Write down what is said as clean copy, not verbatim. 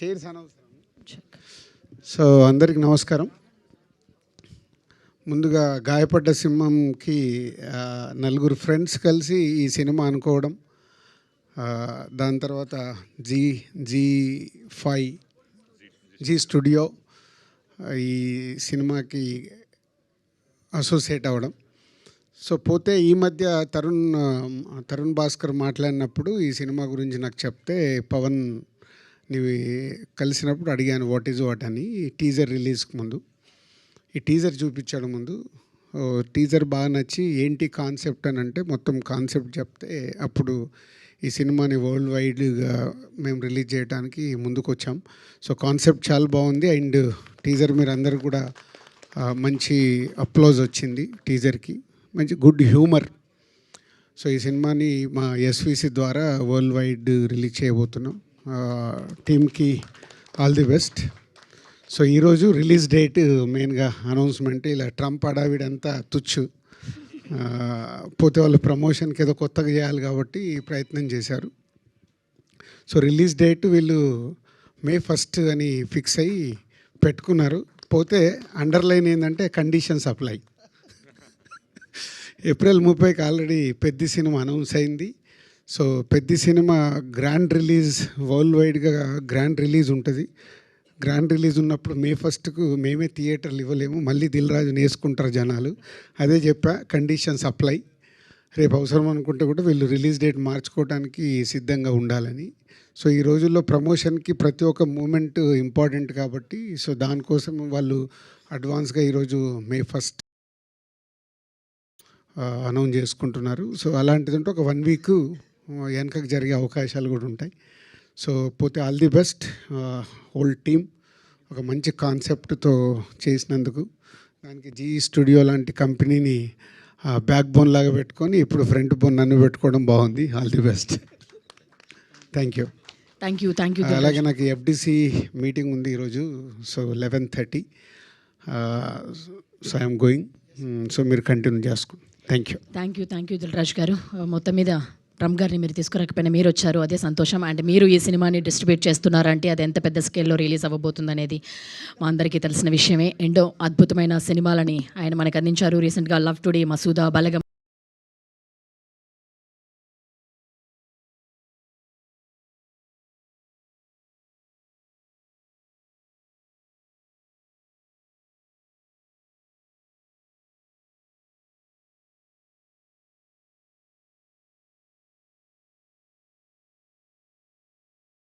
Chairs అనవసరం. So అందరికి నమస్కారం. ముందుగా గాయపడ్డ సింహంకి నలుగురు ఫ్రెండ్స్ కలిసి ఈ సినిమా అనుకోవడం, దాని తర్వాత జీ స్టూడియో ఈ సినిమాకి అసోసియేట్ అవ్వడం. సో పోతే ఈ మధ్య తరుణ్ భాస్కర్ మాట్లాడినప్పుడు ఈ సినిమా గురించి నాకు చెప్తే, పవన్ నీవి కలిసినప్పుడు అడిగాను వాట్ ఈజ్ వాట్ అని. టీజర్ రిలీజ్కి ముందు ఈ టీజర్ చూపించాడు. ముందు టీజర్ బాగా నచ్చి ఏంటి కాన్సెప్ట్ అని అంటే మొత్తం కాన్సెప్ట్ చెప్తే, అప్పుడు ఈ సినిమాని వరల్డ్ వైడ్గా మేము రిలీజ్ చేయడానికి ముందుకు వచ్చాం. సో కాన్సెప్ట్ చాలా బాగుంది అండ్ టీజర్ మీరు అందరూ కూడా మంచి అప్లోజ్ వచ్చింది టీజర్కి, మంచి గుడ్ హ్యూమర్. సో ఈ సినిమాని మా ఎస్విసి ద్వారా వరల్డ్ వైడ్ రిలీజ్ చేయబోతున్నాం. టీమ్కి ఆల్ ది బెస్ట్. సో ఈరోజు రిలీజ్ డేట్ మెయిన్గా అనౌన్స్మెంట్. ఇలా ట్రంప్ అడావిడంతా తుచ్చు, పోతే వాళ్ళు ప్రమోషన్కి ఏదో కొత్తగా చేయాలి కాబట్టి ప్రయత్నం చేశారు. సో రిలీజ్ డేట్ వీళ్ళు May 1 అని ఫిక్స్ అయ్యి పెట్టుకున్నారు. పోతే అండర్లైన్ ఏంటంటే కండిషన్స్ అప్లై. April 30కి ఆల్రెడీ పెద్ద సినిమా అనౌన్స్ అయింది. సో పెద్ద సినిమా గ్రాండ్ రిలీజ్, వరల్డ్ వైడ్గా గ్రాండ్ రిలీజ్ ఉంటుంది. గ్రాండ్ రిలీజ్ ఉన్నప్పుడు May 1కు మేమే థియేటర్లు ఇవ్వలేము, మళ్ళీ దిల్ రాజు నేసుకుంటారు జనాలు. అదే చెప్పా, కండిషన్స్ అప్లై. రేపు అవసరం అనుకుంటే కూడా వీళ్ళు రిలీజ్ డేట్ మార్చుకోవడానికి సిద్ధంగా ఉండాలని. సో ఈ రోజుల్లో ప్రమోషన్కి ప్రతి ఒక్క మూమెంట్ ఇంపార్టెంట్ కాబట్టి, సో దానికోసం వాళ్ళు అడ్వాన్స్గా ఈరోజు May 1 అనౌన్స్ చేసుకుంటున్నారు. సో అలాంటిదంటే ఒక 1 వీక్ వెనకకు జరిగే అవకాశాలు కూడా ఉంటాయి. సో పోతే all the best whole team. ఒక మంచి కాన్సెప్ట్తో చేసినందుకు దానికి జీ స్టూడియో లాంటి కంపెనీని బ్యాక్ బోన్ లాగా పెట్టుకొని ఇప్పుడు ఫ్రంట్ బోన్ నన్ను పెట్టుకోవడం బాగుంది. All the best. Thank you. అలాగే నాకు ఎఫ్డిసి మీటింగ్ ఉంది ఈరోజు. So 11:30. So I'm going. So మీరు కంటిన్యూ చేసుకోండి. థ్యాంక్ యూ దిల్రాజ్ గారు. మొత్తం మీద రామ్ గారిని మీరు తీసుకురాకపోయినా మీరు వచ్చారు, అదే సంతోషం. అండ్ మీరు ఈ సినిమాని డిస్ట్రిబ్యూట్ చేస్తున్నారంటే అది ఎంత పెద్ద స్కేల్లో రిలీజ్ అవ్వబోతుంది అనేది మా అందరికీ తెలిసిన విషయమే. ఎన్నో అద్భుతమైన సినిమాలని ఆయన మనకు అందించారు. రీసెంట్గా లవ్ టుడే, మసూదా, బలగం.